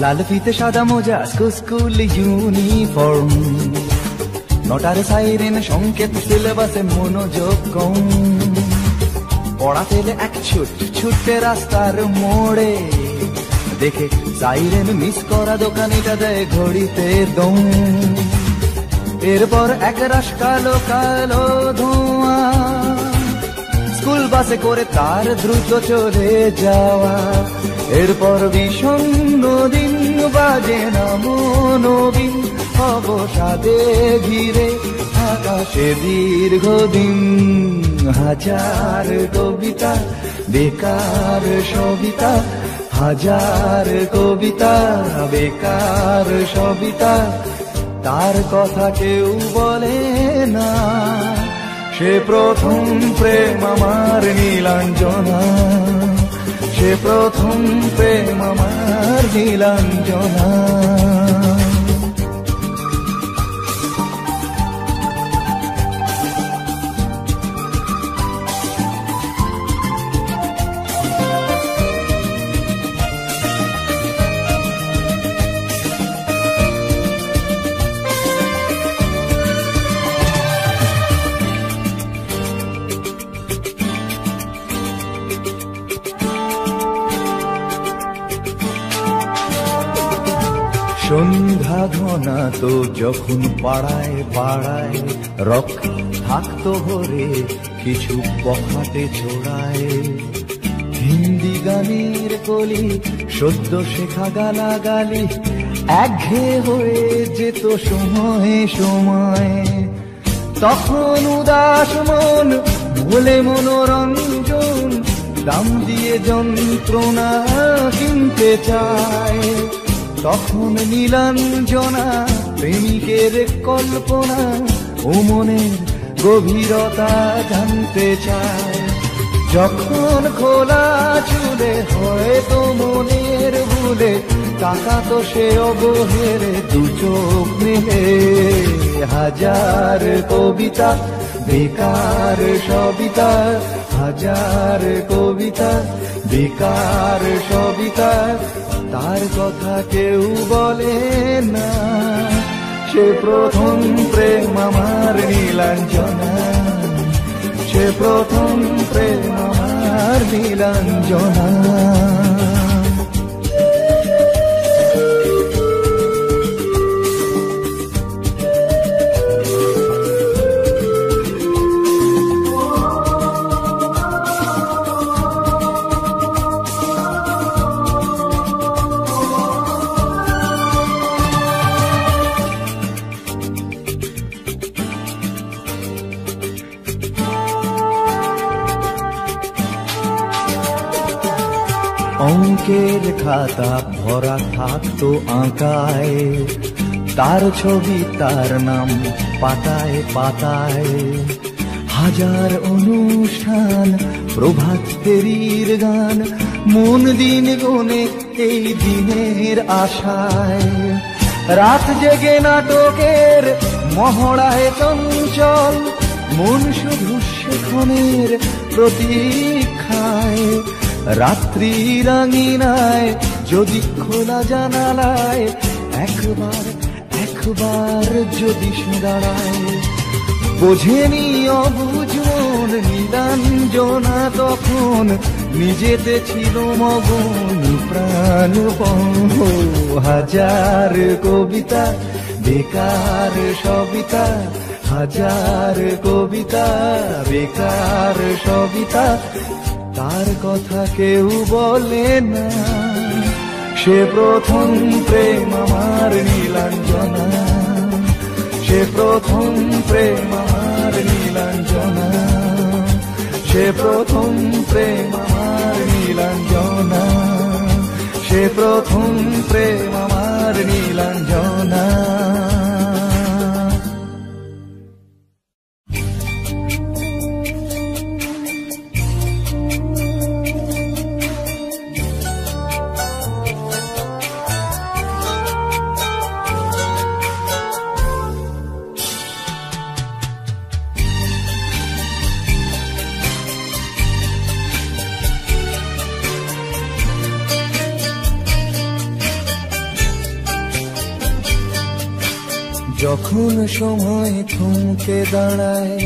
লাল ফিতে সাদা মোজা স্কুল ইউনিফর্ম, নটার সাইরেন সংকেত সিলেবাসে মনোযোগ কম। পড়া ফেলে এক ছুটে রাস্তার মোড়ে, দেখে সাইরেন মিস করা দোকানিটা দেয় ঘড়িতে দম। এরপর এক রাশ কালো কালো ধোঁয়া, স্কুল বাসে করে তার দ্রুত চলে যাওয়া। এরপর বিষণ্ণ দিন বাজে না মনোবিন, অবসাদে ঘিরে আকাশে দীর্ঘদিন। হাজার কবিতা বেকার সবিতা, হাজার কবিতা বেকার সবিতা, তার কথা কেউ বলে না। সে প্রথম প্রেম আমার নীলাঞ্জনা, সে প্রথম প্রেম আমার নীলাঞ্জনা। সন্ধ্যা ঘনা তো যখন পাড়ায় পাড়ায় রক থাকতো ভরে কিছু পখাটে ছোড়ায়। হিন্দি গানের কলি সদ্য শেখা গালাগালি একঘেয়ে হয়ে যেত সময়ে সময়ে। তখন উদাস মন বলে মনোরঞ্জন, দাম দিয়ে যন্ত্রণা কিনতে চায়। তখন নীলাঞ্জনা প্রেমিকের কল্পনা ও মনের গভীরতা জানতে চায়। যখন খোলা চুলে হয়তো মনের ভুলে তাকাতো সে অবহেরে দু চোখ মেলে। হাজার কবিতা বেকার সবিতা, হাজার কবিতা বেকার সবিতা, তার কথা কেউ বলে না। সে প্রথম প্রেম আমার নীলাঞ্জনা, সে প্রথম প্রেম আমার নীলাঞ্জনা। অঙ্কের খাতা ভরা থাকতো আঁকায়, তার ছবি তার নাম পাতায় পাতায়। হাজার অনুষ্ঠান প্রভাত ফেরির গান, মন দিন গুনে এই দিনের আশায়। রাত জেগে নাটকের মহড়ায় চঞ্চল, মন শুধু সেখানের প্রতীক্ষায়। রাত্রি রাঙিনায় যদি খোলা জানালায় একবার একবার যদি সে দাঁড়ায়। বোঝেনি অবুঝ মন নীলাঞ্জনা তখন, নিজেতে ছিল মগন প্রাণপণ। হাজার কবিতা বেকার সবিতা, হাজার কবিতা বেকার সবিতা, তার কথা কেউ বলে না। সে প্রথম প্রেম আমার নীলাঞ্জনা, সে প্রথম প্রেম আমার নীলাঞ্জনা, সে প্রথম প্রেম আমার নীলাঞ্জনা, সে প্রথম প্রেম আমার নীলাঞ্জনা। যখন সময় থমকে দাঁড়ায়,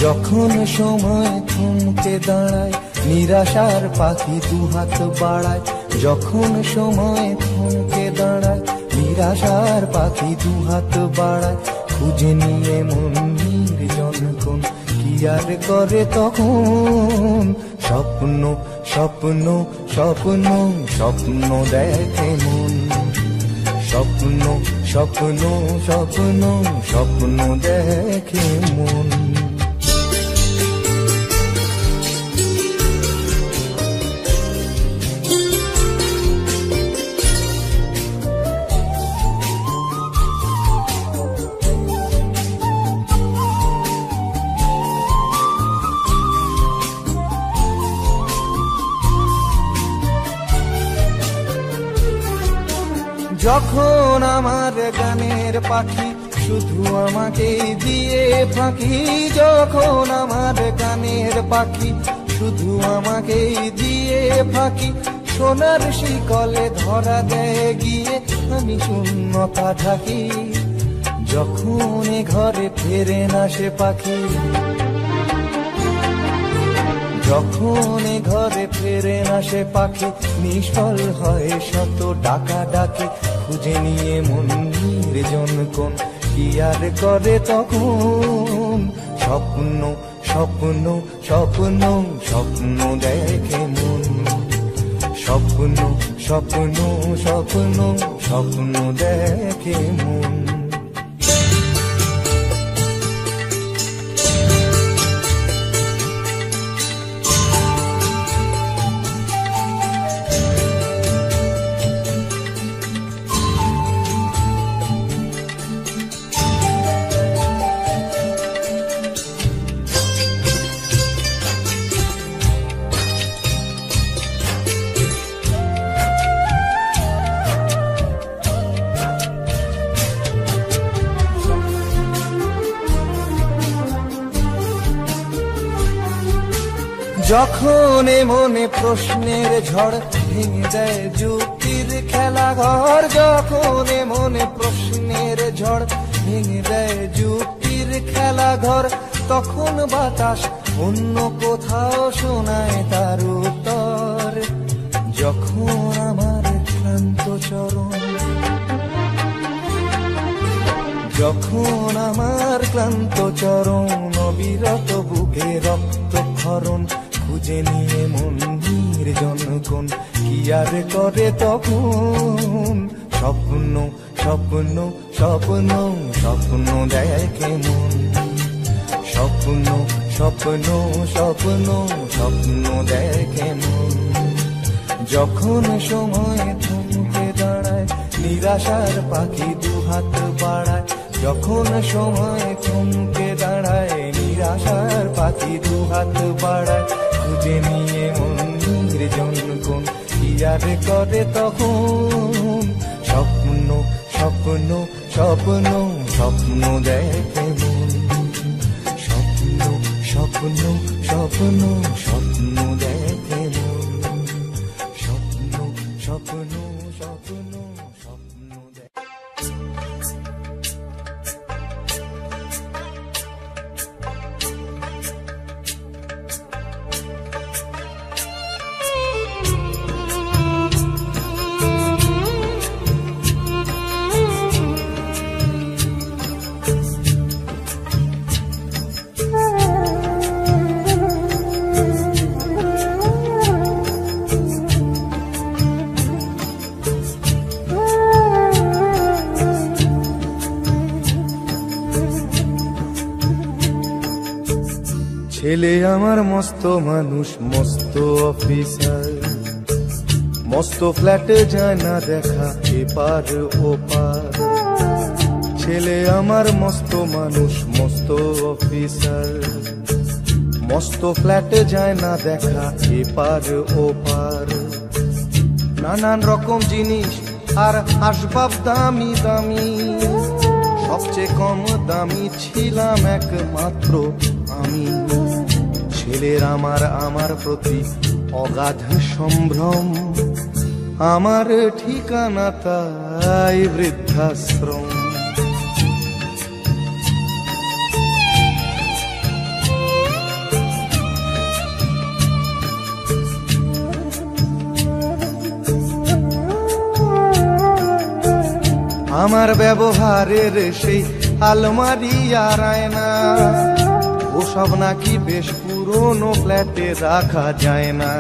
যখন সময় থমকে দাঁড়ায়, নিরাশার পাখি দুহাত বাড়ায়। যখন সময় থমকে দাঁড়ায়, নিরাশার পাখি দুহাত বাড়ায়। খুঁজে নিয়ে মন নির্জন কোন কি আর করে তখন। স্বপ্ন স্বপ্ন স্বপ্ন স্বপ্ন দেখে মন, স্বপ্ন স্বপ্ন স্বপ্ন স্বপ্ন দেখে মন। যখন আমার গানের পাখি শুধু আমাকে দিয়ে ফাঁকি, যখন আমার গানের পাখি শুধু আমাকে দিয়ে ফাঁকি। সোনার শিকলে ধরা দেয় গিয়ে আমি শূন্যতা ঢাকি। যখন ঘরে ফেরে না সে পাখি, যখন ঘরে ফেরে না সে পাখি, নিষ্ফল হয় শত ডাকা ডাকি। খুঁজে নিয়ে মন নির্জন কোন কি আর করে তখন। স্বপ্ন স্বপ্ন স্বপ্ন স্বপ্ন দেখে মন, স্বপ্ন স্বপ্ন স্বপ্ন স্বপ্ন দেখে মন। যখন মনে প্রশ্নের ঝড় ভেঙে দেয় যুক্তির খেলা ঘর, যখন মনে প্রশ্নের ঝড় ভেঙে দেয় যুক্তির খেলা ঘর। তখন বাতাস অন্য কোথাও শোনায় তার উত্তর। যখন আমার ক্লান্ত চরণ, যখন আমার ক্লান্ত চরণ, অবিরত বুকে রক্ত ক্ষরণ। খুঁজে নিয়ে মন নির্জন কোন কি আর করে তখন। স্বপ্ন স্বপ্ন স্বপ্ন স্বপ্ন দেখে মন, স্বপ্ন স্বপ্ন স্বপ্ন স্বপ্ন দেখে মন। যখন সময় থমকে দাঁড়ায়, নিরাশার পাখি দুহাত বাড়ায়। যখন সময় থমকে দাঁড়ায়, নিরাশার পাখি দুহাত বাড়ায়। খুঁজে নিয়ে মন নির্জন কোন কি আর করে তখন। স্বপ্ন স্বপ্ন স্বপ্ন স্বপ্ন দেখে মন, স্বপ্ন স্বপ্ন স্বপ্ন স্বপ্ন দেখে মন, স্বপ্ন স্বপ্ন স্বপ্ন স্বপ্ন দেখে। ছেলে আমার মস্ত মানুষ, মস্ত অফিসার, মস্ত ফ্ল্যাটে যায় না দেখা এপার ওপার। ছেলে আমার মস্ত মানুষ, মস্ত অফিসার, মস্ত ফ্ল্যাটে যায় না দেখা এপার ওপার। নানান রকম জিনিস আর আসবাব দামি দামি, সবচেয়ে কম দামি ছিলাম একমাত্র আমি। ছেলের আমার প্রতি অগাধ সম্ভ্রম, আমার ঠিকানা তাই বৃদ্ধাশ্রম। আমার ব্যবহারের সেই আলমারি আর আয়না, ওসব নাকি বেশ পুরনো ফ্ল্যাটে রাখা যায় না।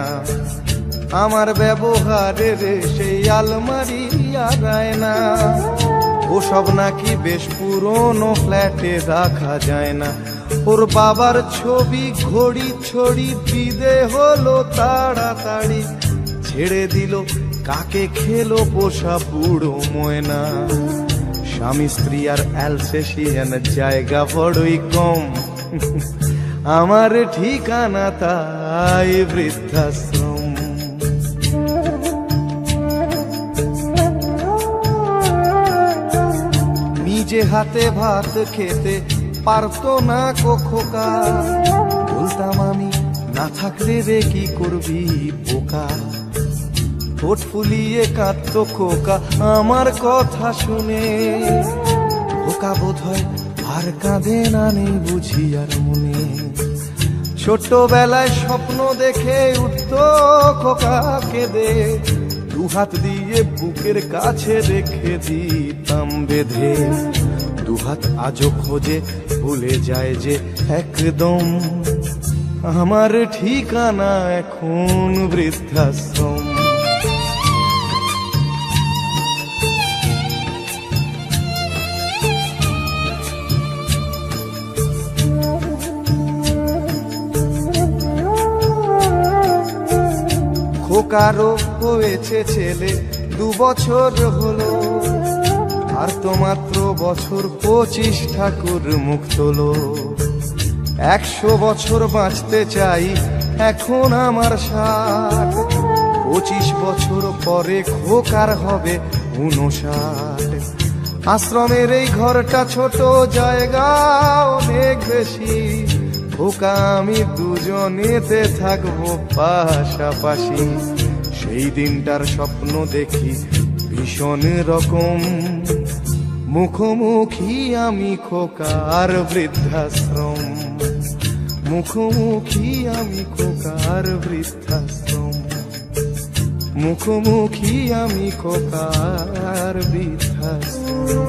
আমার ব্যবহারের সেই আলমারি আর আয়না, ওসব নাকি বেশ পুরনো ফ্ল্যাটে রাখা যায় না। ওর বাবার ছবি ঘড়ি ছড়ি বিদে হলো তাড়াতাড়ি, ছেড়ে দিল কাকে খেলো পোষা বুড়ো ময়না। স্বামী স্ত্রী আর অ্যালসেশিয়ান জায়গা বড়ই কম, আমার ঠিকানা তাই বৃদ্ধাশ্রম। নিজে হাতে ভাত খেতে পারতো না খোকা, বলতাম আমি না থাকলে রে কি করবি বোকা। ঠোঁট ফুলিয়ে কাঁদতো খোকা আমার কথা শুনে, খোকা বোধ হয় আর কাঁদে না, নেই বুঝি আর মনে। ছোটবেলায় স্বপ্ন দেখে উঠতো খোকা কেঁদে, দুহাত দিয়ে বুকের কাছে রেখে দিতাম বেঁধে। দুহাত আজও খোঁজে ভুলে যায় যে একদম, আমার ঠিকানা এখন বৃদ্ধাশ্রম। খোকারও হয়েছে ছেলে 2 বছর হলো, আর তো মাত্র বছর 25 ঠাকুর মুখ তোলো। 100 বছর বাঁচতে চাই এখন আমার 60, 25 বছর পরে খোকার হবে 59। আশ্রমের এই ঘরটা ছোট, জায়গা অনেক বেশি, খোকা আমি দুজনেতে থাকবো পাশাপাশি। সেই দিনটার স্বপ্ন দেখি ভীষণ রকম, মুখোমুখি আমি খোকার বৃদ্ধাশ্রম। মুখোমুখি আমি খোকার বৃদ্ধাশ্রম, মুখোমুখি আমি খোকার বৃদ্ধাশ্রম।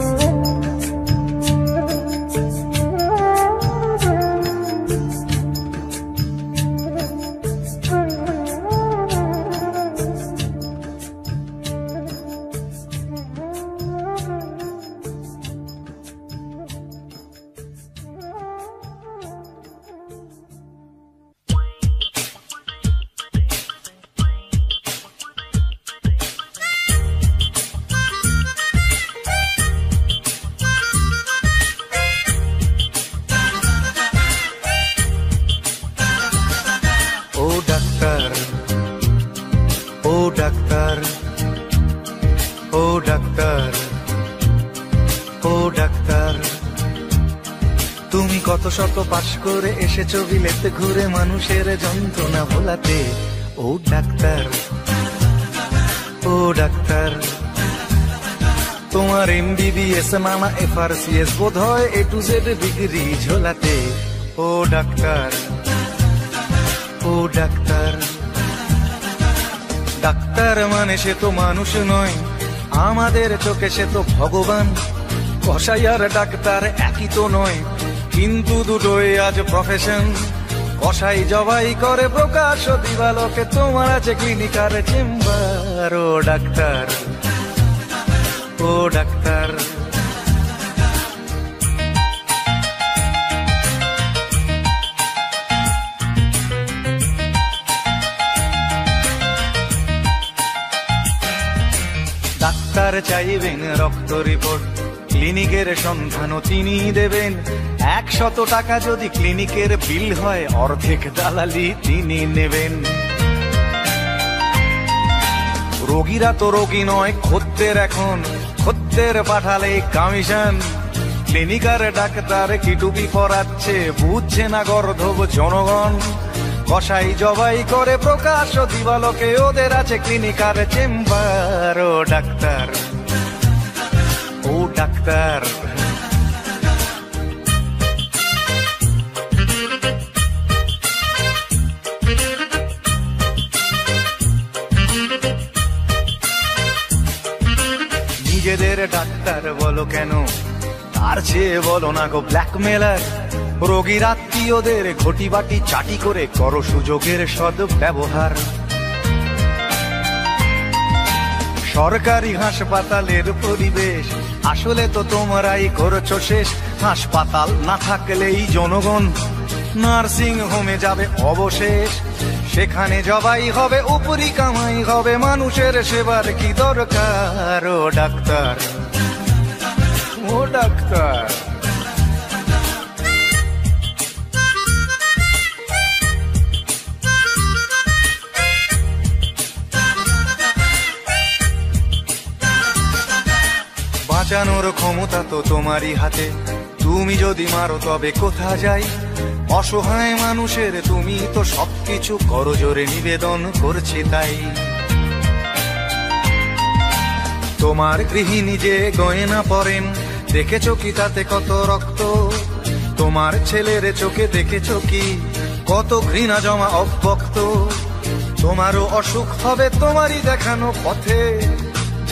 তুমি কত শত পাশ করে এসেছো বিলেতে ঘুরে মানুষের যন্ত্রণা ভোলাতে। ও ডাক্তার, ও ডাক্তার, তোমার MBBS নানা FRCS বোধ হয় A to Z ডিগ্রি ঝোলাতে। ও ডাক্তার, ও ডাক্তার, ডাক্তার মানে সে তো মানুষ নয়, আমাদের চোখে সে তো ভগবান। কসাই আর ডাক্তার একই তো নয়, কিন্তু দুটোই আজ প্রফেশন। কসাই জবাই করে প্রকাশ দিবালোকে, তোমার আছে ক্লিনিকার চেম্বার। ও ডাক্তার, ও ডাক্তার, ডাক্তার চাইবেন রক্ত রিপোর্ট, ক্লিনিকের সন্ধানও তিনি দেবেন। 100 টাকা যদি ক্লিনিকের বিল হয়, অর্ধেক দালালি তিনি নেবেন। রোগীরা তো রোগী নয় খদ্দের, এখন খদ্দের পাঠালে কমিশন। ক্লিনিকার ডাক্তার কি টুপি পরাচ্ছে, বুঝছে না গর্ধব জনগণ। কসাই জবাই করে প্রকাশ দিবালোকে, ওদের আছে ক্লিনিকার চেম্বার। ও ডাক্তার, ও ডাক্তার, নিজেদের ডাক্তার বলো কেন, তার চেয়ে বলো না গো ব্ল্যাকমেলার। রোগীর আত্মীয়দের ঘটি বাটি চাটি করে করো সুযোগের সদ্ব্যবহার। সরকারি হাসপাতালের পরিবেশ আসলে তো তোমরাই করছো শেষ। হাসপাতাল না থাকলেই জনগণ নার্সিং হোমে যাবে অবশেষ। সেখানে জবাই হবে, উপরি কামাই হবে, মানুষের সেবার কি দরকার। ও ডাক্তার, ও ডাক্তার, বাঁচানোর ক্ষমতা তো তোমারই হাতে, তুমি যদি মারো তবে কোথা যাই। অসহায় মানুষের তুমি তো সবকিছু করজোরে নিবেদন করছি তাই। তোমার গৃহিণী যে গয়না পরেন, দেখেছো কি তাতে কত রক্ত? তোমার ছেলের চোখে দেখেছো কি কত ঘৃণা জমা অব্যক্ত? তোমারও অসুখ হবে তোমারই দেখানো পথে,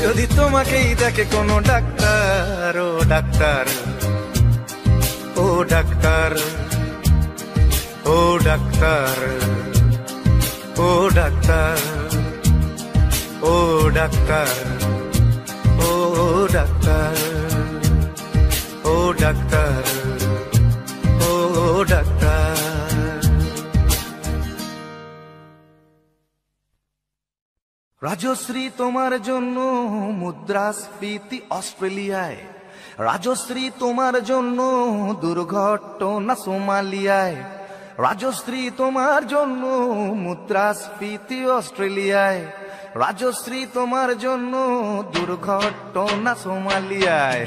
যদি তোমাকেই দেখে কোনো ডাক্তার। ও ডাক্তার, ও ডাক্তার, ও ডাক্তার, ও ডাক্তার, ও ডাক্তার, ও ডাক্তার, ও ডাক্তার, ও ডাক্তার। রাজশ্রী তোমার জন্য মুদ্রাস্ফীতি অস্ট্রেলিয়ায়, রাজশ্রী তোমার জন্য দুর্ঘটনা সোমালিয়ায়, রাজশ্রী তোমার জন্য মুদ্রাস্ফীতি অস্ট্রেলিয়ায়, রাজশ্রী তোমার জন্য দুর্ঘটনা সোমালিয়ায়।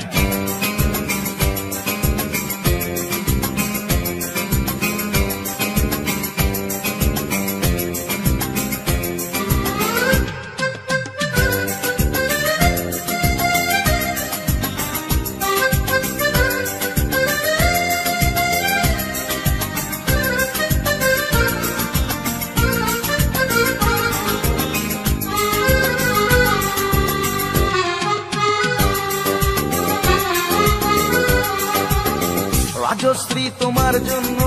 রাজশ্রী তোমার জন্য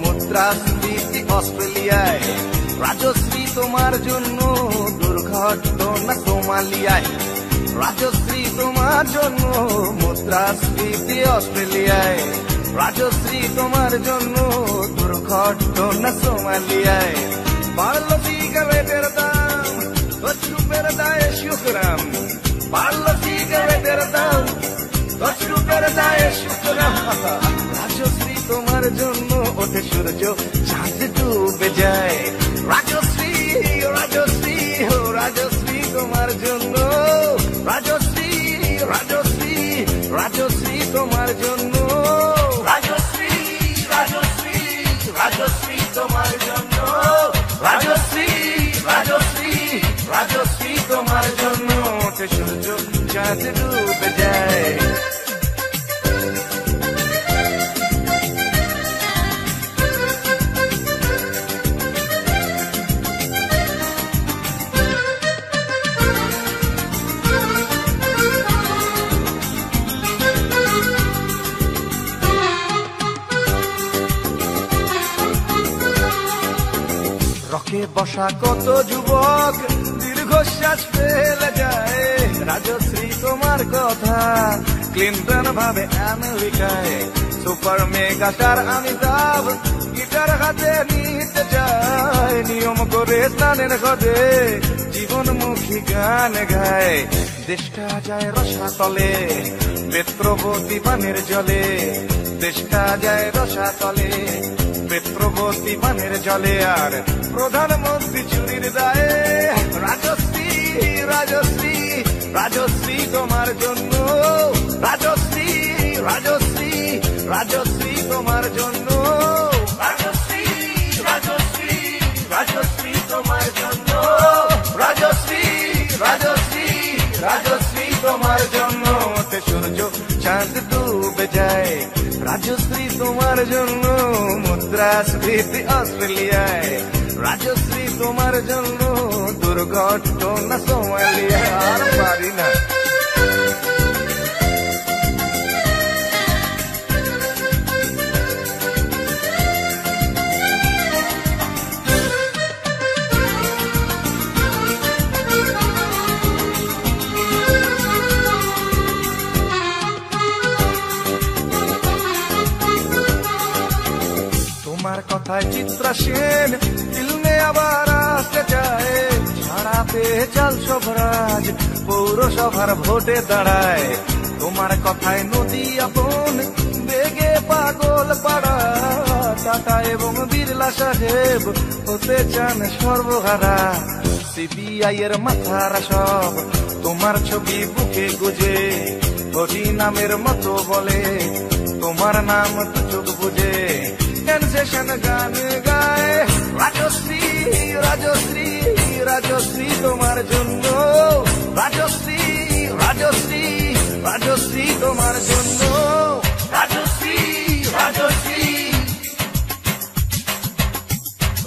মুদ্রাস্ফীতি অস্ট্রেলিয়ায়, রাজশ্রী তোমার জন্য দুর্ঘটনা সোমালিয়ায়, রাজশ্রী তোমার জন্য মুদ্রাস্ফীতি অস্ট্রেলিয়ায়, রাজশ্রী তোমার জন্য দুর্ঘটনা সোমালিয়ায়। বাড়লো সিগারেটের দাম, 10 রুপির দায়ে শুকরাম, বাড়লো সিগারেটের দাম, 10 রুপির দায়ে শুকরাম। রাজশ্রী তোমার জন্য ওঠে সূর্য, চাঁদ ডুবে যায়। রাজশ্রী, রাজশ্রী, ও রাজশ্রী তোমার জন্য, রাজশ্রী, রাজশ্রী, রাজশ্রী তোমার জন্য, রাজশ্রী, রাজশ্রী, রাজশ্রী তোমার জন্য, রাজশ্রী, রাজশ্রী, রাজশ্রী তোমার জন্য ওঠে সূর্য, চাঁদ ডুবে যায়। রকে বসা কত যুবক দীর্ঘশ্বাস ফেলে যায়। রাজশ্রী তোমার কথা ক্লিন্টন ভাবে আমেরিকায়, super mega star Amitabh guitar হাতে নিতে যায়। নিয়ম করে স্নানের ঘরে জীবনমুখী বুঝি গান গায়, দেশটা যায় রসাতলে পেত্রবতী পানের জলে, দেশটা যায় রসাতলে পেত্রবতী পানের জলে। আর প্রধানমন্ত্রী চুরির দায়ে রাজশ্রী রাজশ্রী রাজশ্রী তোমার জন্য, রাজশ্রী রাজশ্রী রাজশ্রী তোমার জন্য, রাজশ্রী রাজশ্রী রাজশ্রী তোমার জন্য, রাজশ্রী রাজশ্রী রাজশ্রী তোমার জন্য। সূর্য চাঁদ ডুবে যায় রাজশ্রী তোমার জন্য, মুদ্রাস্ফীতি অস্ট্রেলিয়ায় রাজশ্রী তোমার জন্য, দুর্ঘটনা সোমালিয়া। আর পারি না। তোমার কথায় চিত্রা সেন ফিল্মে আবার আসতে চায়, ছাড়াতে চাল সবরাজ পৌরসভার ভোটে দাঁড়ায়। তোমার কথায় নদী আপন বেগে পাগল পাড়া, টাটা এবং বিড়লা সাহেব হতে চান সর্বহারা। সিবিআই এর মাথারা সব তোমার ছবি বুকে গুজে, হরি নামের মতো বলে তোমার নাম তো চোখ বুঝে। সেনসেশন গান গায় রাজশ্রী রাজশ্রী রাজশ্রী তোমার জন্য, রাজশ্রী রাজশ্রী রাজশ্রী তোমার জন্য, রাজশ্রী রাজশ্রী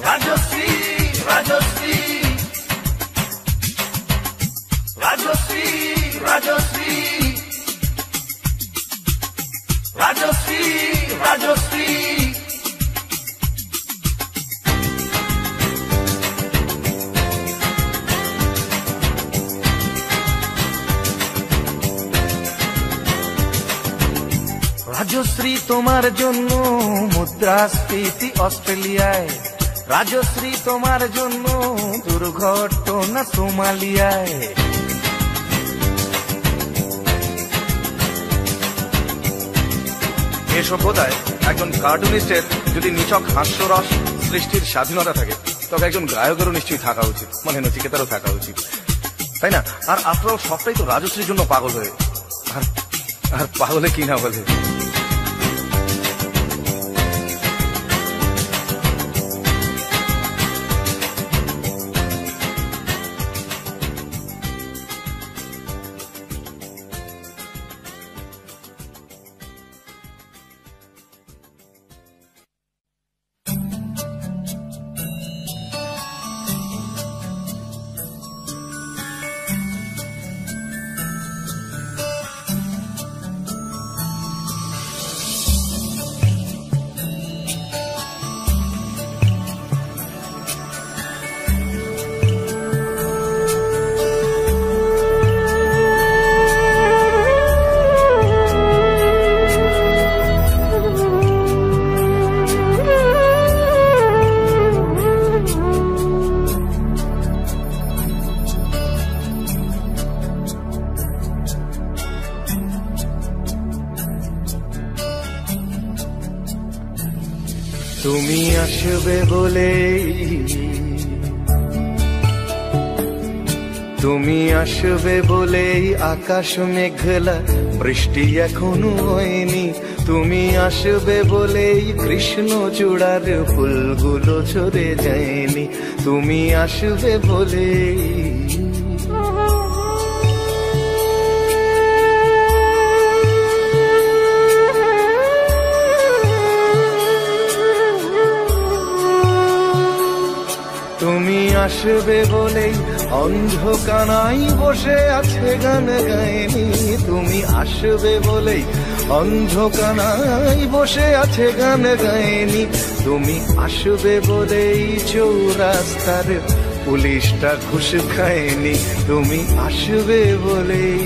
রাজশ্রী রাজশ্রী রাজশ্রী রাজশ্রী রাজশ্রী রাজশ্রী। রাজশ্রী তোমার জন্য মুদ্রাস্ফীতি অস্ট্রেলিয়ায়, রাজশ্রী তোমার জন্য দুর্ঘটনা সোমালিয়ায়। এ সভ্যতায় একজন কার্টুনিস্টের যদি নিছক হাস্যরস সৃষ্টির স্বাধীনতা থাকে, তবে একজন গায়কেরও নিশ্চয়ই থাকা উচিত, মানে নচিকেতারও থাকা উচিত, তাই না? আর আপনারাও সবটাই তো রাজশ্রীর জন্য পাগল হয়ে, আর পাগলে কি না বলে। তুমি আসবে বলেই, তুমি আসবে বলেই আকাশ মেঘলা, বৃষ্টি এখনো হয়নি। তুমি আসবে বলেই কৃষ্ণ চূড়ার ফুলগুলো ঝরে যায়নি। তুমি আসবে বলেই তুমি আসবে বলেই অন্ধকানাই বসে আছে গান গায়নি। তুমি আসবে বলেই অন্ধকানাই বসে আছে গান গায়নি। তুমি আসবে বলেই চৌরাস্তার পুলিশটা ঘুষ খায়নি। তুমি আসবে বলেই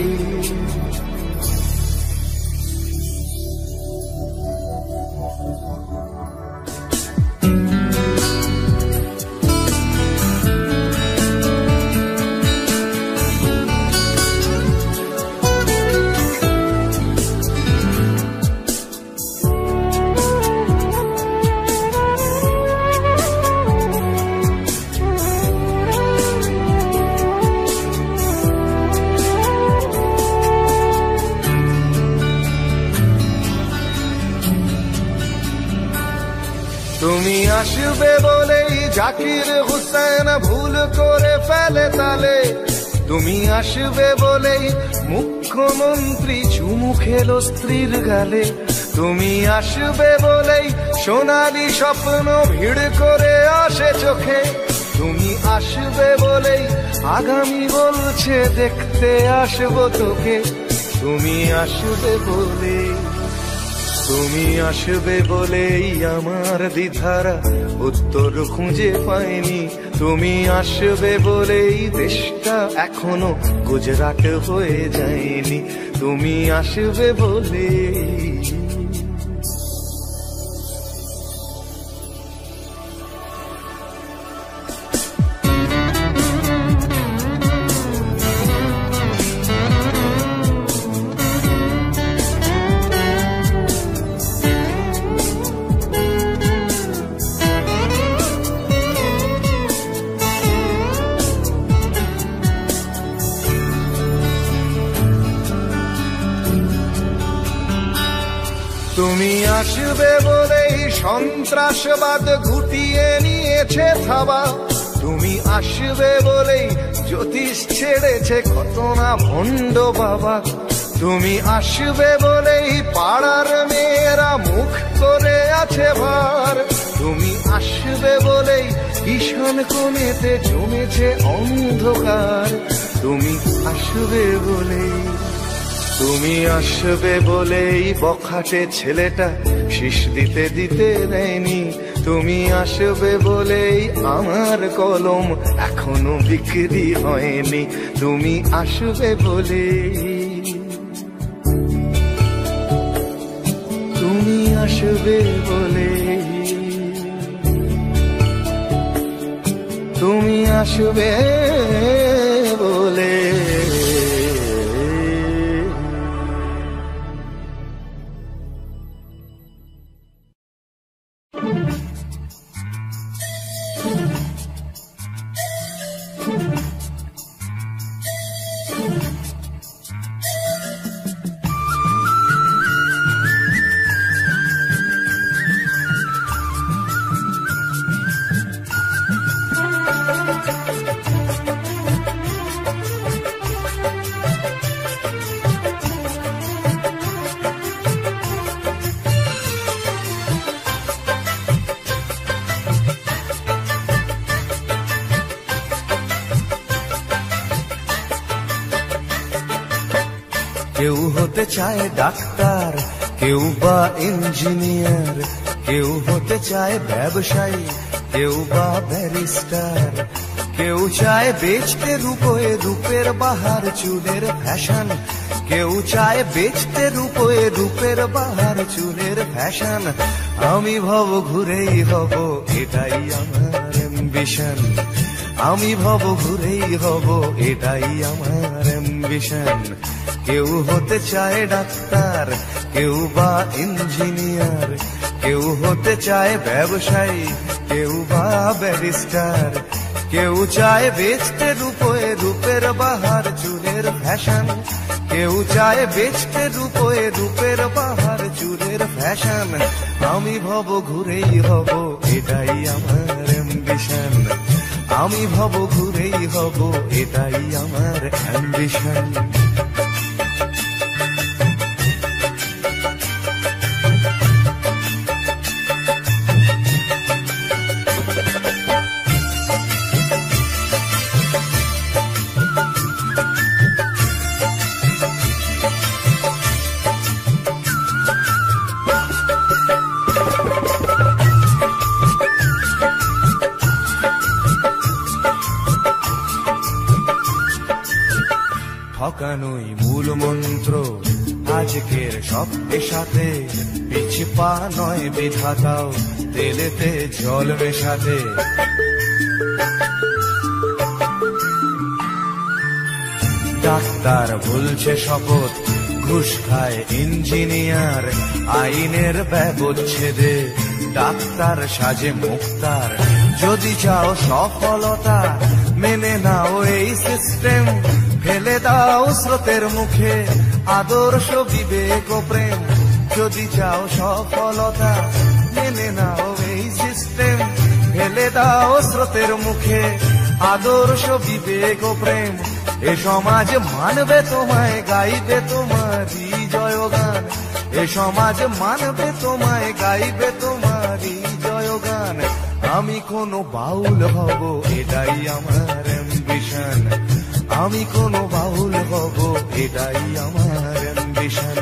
আসবে বলেই জাকির হুসেন ভুল করে ফেলে তালে, তুমি আসবে বলেই মুখ্যমন্ত্রী চুমু খেলো স্ত্রীর গালে, তুমি আসবে বলেই সোনালি স্বপ্ন ভিড় করে আসে চোখে, তুমি আসবে বলেই আগামী বলছে দেখতে আসবো তোকে, তুমি আসবে বলে, তুমি আসবে বলেই আমার দ্বিধারা উত্তর খুঁজে পায়নি, তুমি আসবে বলেই দেশটা এখনো গুজরাট হয়ে যায়নি, তুমি আসবে বলে। তুমি আসবে বলেই সন্ত্রাসবাদ গুটিয়ে নিয়েছে থাবা, তুমি আসবে বলেই জ্যোতিষ ছেড়েছে কত না ভণ্ড বাবা, তুমি আসবে বলেই পাড়ার মেয়েরা মুখ করে আছে ভার, তুমি আসবে বলেই ঈশান কোণেতে জমেছে অন্ধকার, তুমি আসবে বলেই, তুমি আসবে বলেই বখাটে ছেলেটা শীষ দিতে দিতে দেয়নি, তুমি আসবে বলেই আমার কলম এখনো বিক্রি হয়নি, তুমি আসবে বলে, তুমি আসবে বলে, তুমি আসবে বলে। কেউ হতে চায় ডাক্তার, কেউ বা ইঞ্জিনিয়ার, কেউ হতে চায় ব্যবসায়ী, কেউ বা ব্যারিস্টার, কেউ চায় বেচতে রূপে রূপের বাহার চুলের ফ্যাশন, কেউ চায় বেচতে রূপে রূপের বাহার চুলের ফ্যাশন, আমি ভব ঘুরেই হব এটাই আমার অ্যাম্বিশন, আমি ভব ঘুরেই হব এটাই আমার অ্যাম্বিশন। কেউ হতে চায় ডাক্তার, কেউ বা ইঞ্জিনিয়ার, কেউ হতে চায় ব্যবসায়ী, কেউ বা ব্যারিস্টার, কেউ চায় বেচতে রূপে রূপের বাহার চুলের ফ্যাশন, কেউ চায় বেচতে রূপে রূপের বাহার চুলের ফ্যাশন, আমি ভব ঘুরেই হব এটাই আমার অ্যাম্বিশন, আমি ভব ঘুরেই হব এটাই আমার অ্যাম্বিশন। ঠকানোই মূল মন্ত্র আজকের সব পেশাতে, পিছে পা নয় বিধাতাও তেলেতে জল মেশাতে। ডাক্তার বলছে শপথ, ঘুষ খায় ইঞ্জিনিয়ার, আইনের ব্যবচ্ছেদে ডাক্তার সাজে মুক্তার। যদি চাও সফলতা মেনে নাও এই সিস্টেম, ফেলে দাও স্রোতের মুখে আদর্শ বিবেক ও প্রেম। যদি চাও সফলতা মেনে নাও এই সিস্টেম, ঢেলে দাও স্রোতের মুখে আদর্শ বিবেক ও প্রেম। এ সমাজ মানবে তোমায়, গাইবে তোমারই জয়গান। এ সমাজ মানবে তোমায়, গাইবে তোমারই জয়গান। আমি কোনো বাউল হব, এটাই আমার অ্যাম্বিশন। আমি কোনো বাউল হব, এটাই আমার অ্যাম্বিশন।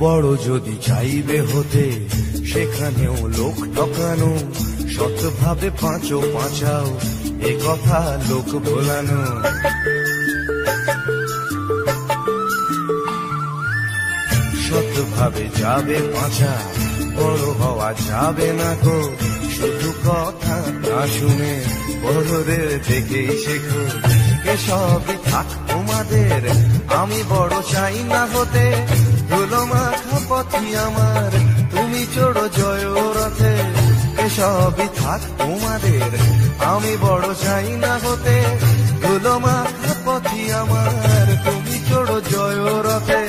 বড় যদি চাইবে হতে, সেখানেও লোক ঠকানো, সৎভাবে পাঁচো পাঁচাও, এ কথা লোক ভোলানো। সৎভাবে যাবে পাঁচা, বড় হওয়া যাবে না গো। শুধু কথা না শুনে বড়দের দেখেই শেখো। এসবই থাক তোমাদের, আমি বড় চাই না হতে। ধুলো মাখা পথি আমার, তুমি চড়ো জয় রথে। এসবই থাক তোমাদের, আমি বড় চাই না হতে। ধুলো মাখা পথি আমার, তুমি চড়ো জয় রথে।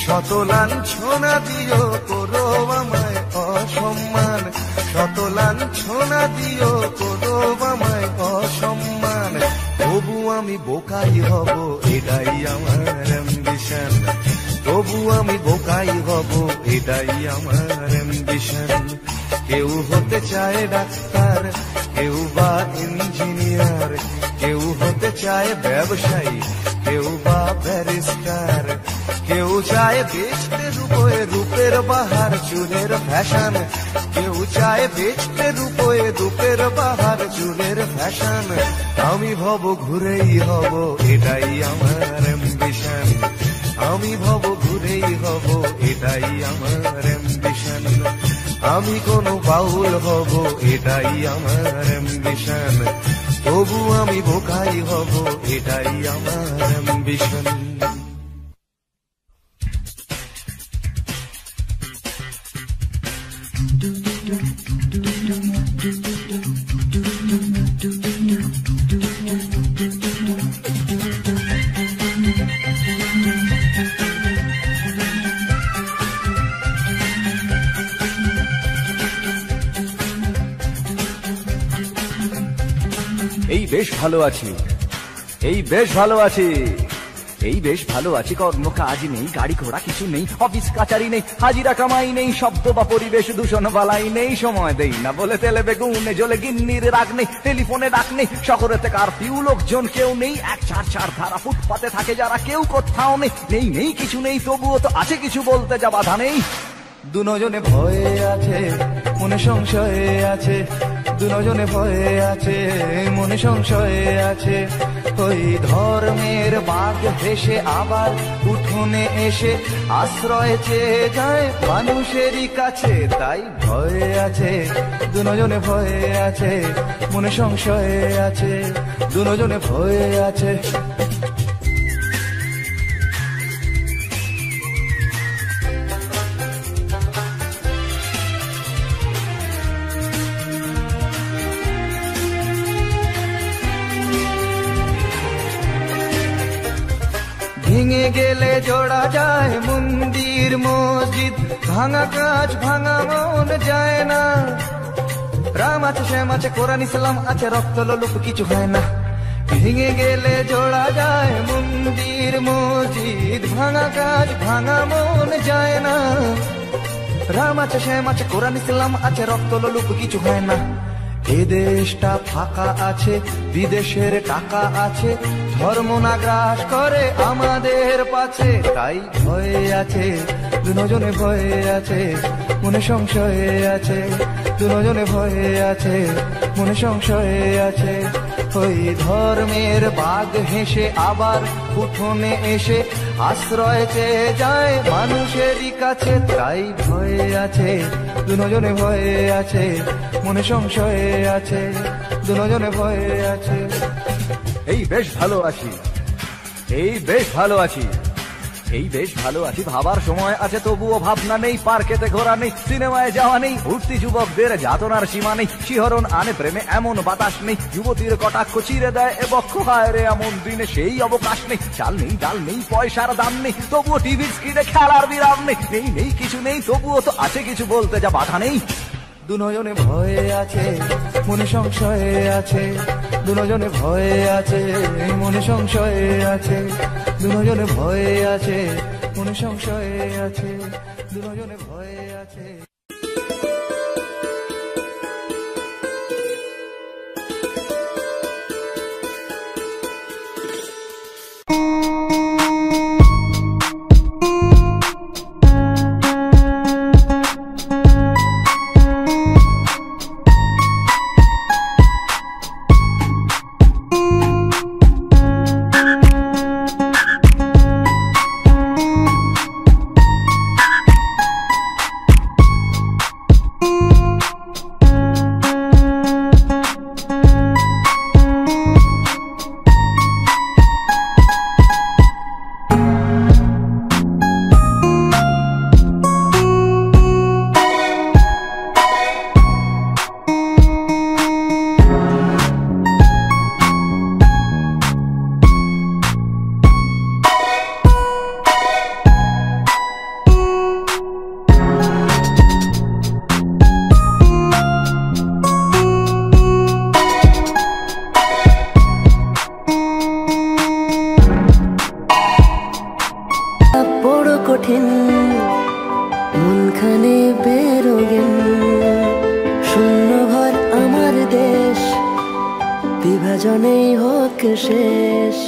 শত লাঞ্ছনা দিও, করো আমায় অসম্মান। শত লাঞ্ছনা দিও, করো আমায় অসম্মান। তবু আমি বোকাই হব, এটাই আমার অ্যাম্বিশন। তবু আমি বোকাই হব, এটাই আমার অ্যাম্বিশন। কেউ হতে চায় ডাক্তার, কেউ বা ইঞ্জিনিয়ার, কেউ হতে চায় ব্যবসায়ী, কেউ বা ব্যারিস্টার। কেউ চায় বেচতে রূপে রূপের বাহার, চুলের ফ্যাশন। কেউ চায় বেচতে রূপে রূপের বাহার, চুলের ফ্যাশন। আমি ভব ঘুরেই হব, এটাই আমার অ্যাম্বিশন। আমি ভব ঘুরেই হব, এটাই আমার অ্যাম্বিশন। আমি কোনো বাউল হব, এটাই আমার অ্যাম্বিশন। তবু আমি বোকাই হব, এটাই আমার অ্যাম্বিশন। এই বেশ ভালো আছি, এই বেশ ভালো আছি, এই বেশ ভালো আছি। কর্ম কাজ নেই, গাড়ি ঘোড়া কিছু নেই, অফিস কাচারি নেই, হাজিরা কামাই নেই, শব্দ বা পরিবেশ দূষণ বালাই নেই। সময় দেই না বলে তেলে বেগুনে জ্বলে গিন্নির রাগ নেই, টেলিফোনে ডাক নেই, শহরেতে কারফিউ লোকজন কেউ নেই। এক চার চার ধারা ফুটপাতে থাকে যারা, কেউ কোথাও নেই। নেই নেই কিছু নেই, তবুও তো আছে কিছু, বলতে যা বাধা নেই। দুজনে ভয়ে আছে, মনে সংশয়ে আছে। দুজনে ভয়ে আছে, মনে সংশয়ে আছে। ওই ধর্মের বাঘ ভেসে আবার উঠোনে এসে আশ্রয় চেয়ে যায় মানুষেরই কাছে। তাই ভয়ে আছে, দুজনে ভয়ে আছে, মনে সংশয়ে আছে। দুজনে ভয়ে আছে। ভেঙে গেলে জোড়া যায় মন্দির মসজিদ, ভাঙা কাজ ভাঙা মন যায় না। রাম আছে, শ্যাম আছে, কোরআন ইসলাম আছে, রক্ত লোলুপ কিছু হয় না। ভেঙে গেলে জোড়া যায় মন্দির মসজিদ, ভাঙা কাজ ভাঙা মন যায় না। রাম আছে, শ্যাম আছে, কোরআন ইসলাম আছে, রক্ত লোলুপ কিছু হয় না। এ দেশটা ফাঁকা আছে, বিদেশের টাকা আছে, ধর্ম না গ্রাস করে আমাদের পাছে। তাই ভয়ে আছে, দুজনে ভয়ে আছে, মনে সংশয়ে আছে। দুজনে ভয়ে আছে, মনে সংশয়ে আছে। ওই ধর্মের বাঘ হেসে আবার উঠোনে এসে আশ্রয় চেয়ে যায় মানুষেরই কাছে। তাই ভয়ে আছে দুজনে, ভয়ে আছে মনে সংশয়ে আছে, দুজনে ভয়ে আছে। এই বেশ ভালো আছি, এই বেশ ভালো আছি, এই বেশ ভালো আছি। ভাবার সময় আছে তবুও ভাবনা নেই, পার্কেতে ঘোরা নেই, সিনেমায় যাওয়া নেই, উঠতি যুবকদের যাতনার সীমা নেই, শিহরণ আনে প্রেমে এমন বাতাস নেই, যুবতীর কটাক্ষ চিরে দেয় এ বক্ষ, হায় রে এমন দিনে সেই অবকাশ নেই। চাল নেই ডাল নেই পয়সার দাম নেই, তবুও টিভির স্ক্রিনে খেলার বিরাম নেই, নেই নেই কিছু নেই তবুও তো আছে কিছু বলতে যা বাধা নেই। দুজনে ভয়ে আছে মনে সংশয়ে আছে, দুজনে ভয়ে আছে মনে সংশয়ে আছে, দুজনে ভয়ে আছে মনে সংশয়ে আছে, দুজনে ভয়ে আছে। কঠিন মনখানে বেরোগেন, শূন্য ঘর আমার দেশ, বিভাজনেই হোক শেষ।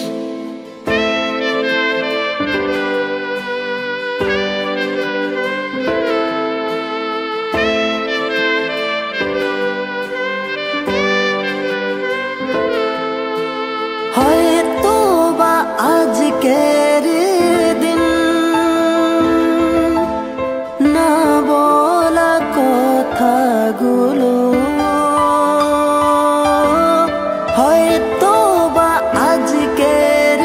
হয়তো বা আজকের দিন না বলা কথাগুলো, হয়তো বা আজকের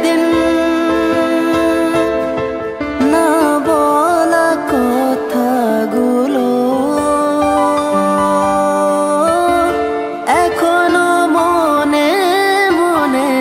দিন না বলা কথাগুলো এখনো মনে মনে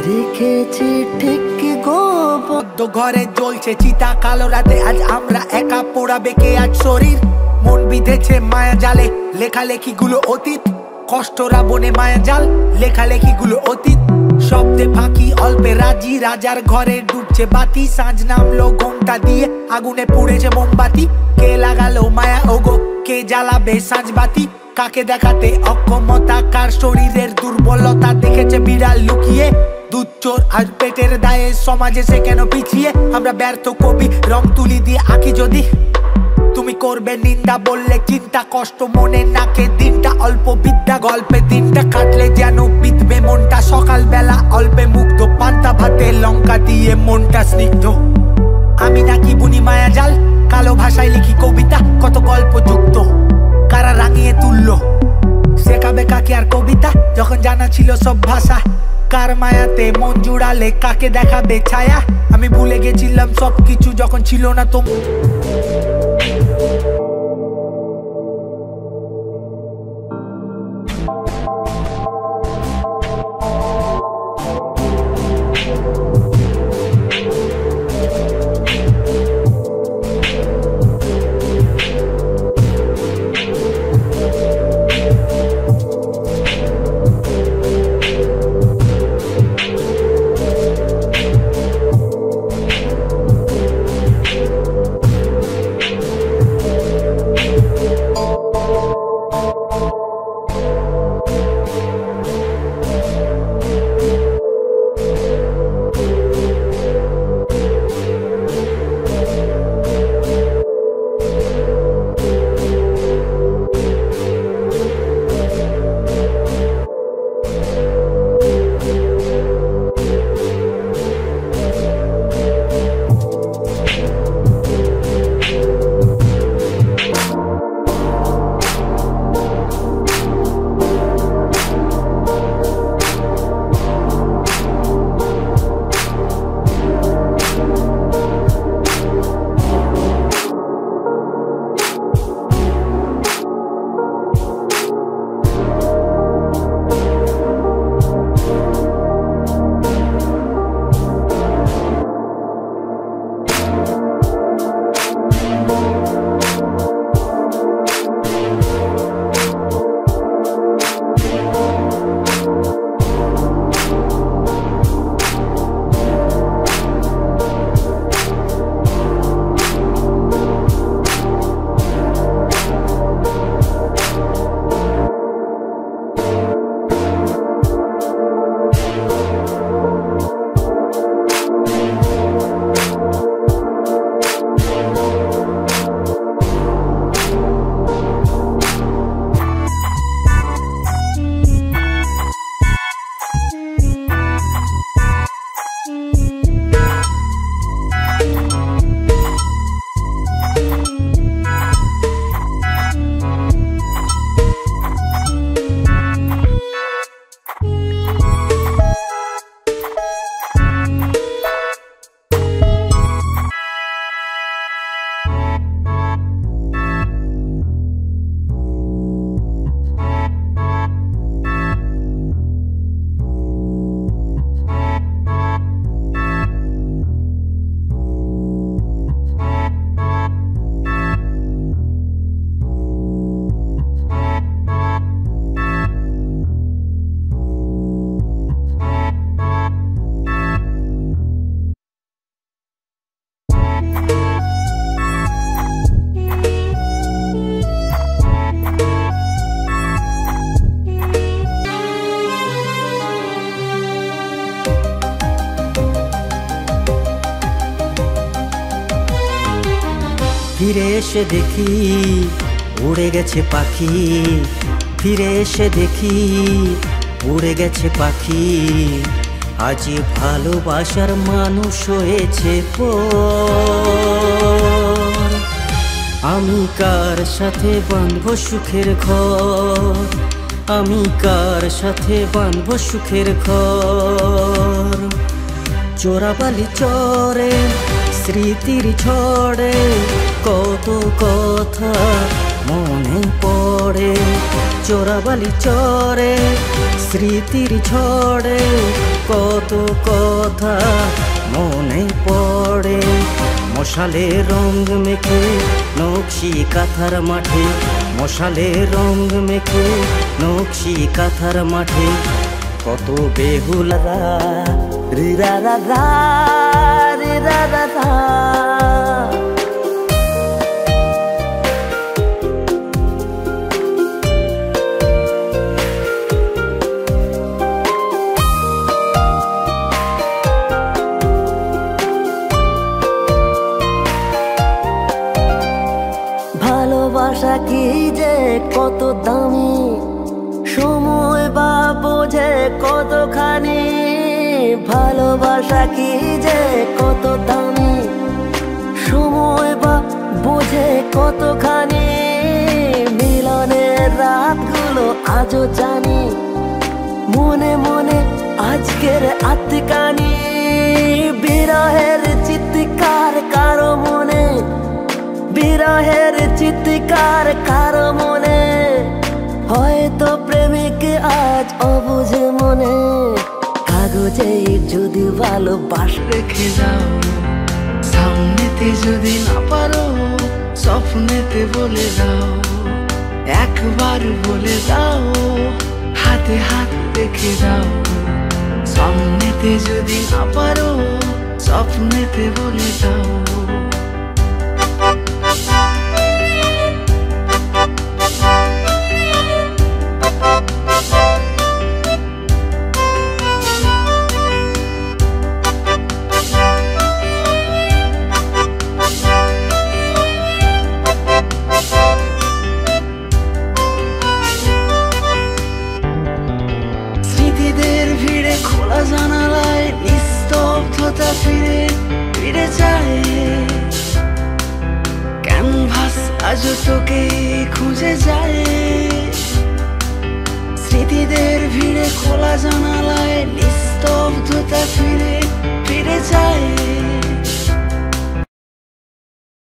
রেখেছি ঠিক গোপন। ঘরে জ্বলছে চিতা কালো রাতে, আজ আমরা একা পোড়াবে কে আজ শরীর, মন বিঁধেছে মায়া জালে, লেখালেখি গুলো অতীত, কষ্টরা বনে মায়া জাল, লেখালেখি গুলো অতীত, শব্দে ফাঁকি অল্পে রাজি, রাজার ঘরে ডুবছে বাতি, সাঁঝ নামলো ঘোমটা দিয়ে, আগুনে পুড়েছে মোমবাতি, কে লাগালো মায়া ওগো, কে জ্বালাবে সাঁঝ বাতি, কাকে দেখাতে অক্ষমতা, কার শরীরের দুর্বলতা, দেখেছে বিড়াল লুকিয়ে, দুধ চোর আর পেটের দায়ে, সমাজে সে কেন পিছিয়ে, আমরা ব্যর্থ কবি রং তুলি দিয়ে আঁকি যদি, তুমি করবে নিন্দা বললে চিন্তা, কষ্ট মনে নাকে দিনটা, অল্প বিদ্যা গল্পে দিনটা কাটলে যেন বিধবে মনটা, সকাল বেলা অল্পে মুগ্ধ, পান্তা ভাতে লঙ্কা দিয়ে মনটা স্নিগ্ধ, আমি নাকি বুনি মায়া জাল, কালো ভাষায় লিখি কবিতা, কত গল্প যুক্ত, কারা রাঙিয়ে তুললো, শেখাবে কাকে আর কবিতা, যখন জানা ছিল সব ভাষা, কার মায়াতে মন জুড়ালে কাকে দেখাবে ছায়া, আমি ভুলে গেছিলাম সবকিছু যখন ছিল না তো। ফিরে এসে দেখি উড়ে গেছে পাখি, ফিরে এসে দেখি উড়ে গেছে পাখি। আজ ভালোবাসার মানুষ হয়েছে পর। আমি কার সাথে বাঁধবো সুখের ঘর, আমি কার সাথে বাঁধবো সুখের ঘর। চোরাবালি চরে স্মৃতির ঝড়ে কত কথা মনে পড়ে। চোরাবালি চরে স্মৃতির ঝড়ে কত কথা মনে পড়ে। মশালে রং মেখে নকশি কাঁথার মাঠে, মশালে রং মেখে নকশি কাঁথার মাঠে কত বেহুলারা রিরা রাধা রিরা রাধা। ভালোবাসা কি যে কত দামি, সময় বা বোঝে কতখানি। ভালোবাসা কি যে কত দামি, সময় বা বোঝে কতখানি। মিলনের রাতগুলো আজও জানি, মনে মনে আজকের আত্মকানি। বিরহের চিৎকার কারো মনে, বিরহের চিৎকার কারো মনে। হয়তো প্রেমিক আজ অবুঝে মনে, কাগজে যদি ভালোবাসা রেখে যাও। সামনেতে যদি না পারো স্বপ্নেতে বলে দাও, একবার বলে দাও, হাতে হাত রেখে দাও। সামনেতে যদি না পারো স্বপ্নেতে বলে দাও। স্মৃতিদের ভিড়ে খোলা জানালায় নিস্তব্ধতা ফিরে ফিরে যায়। ক্যানভাস আজ তোকে খুঁজে যায়। স্মৃতিদের ভিড়ে খোলা জানালায় নিস্তব্ধতা ফিরে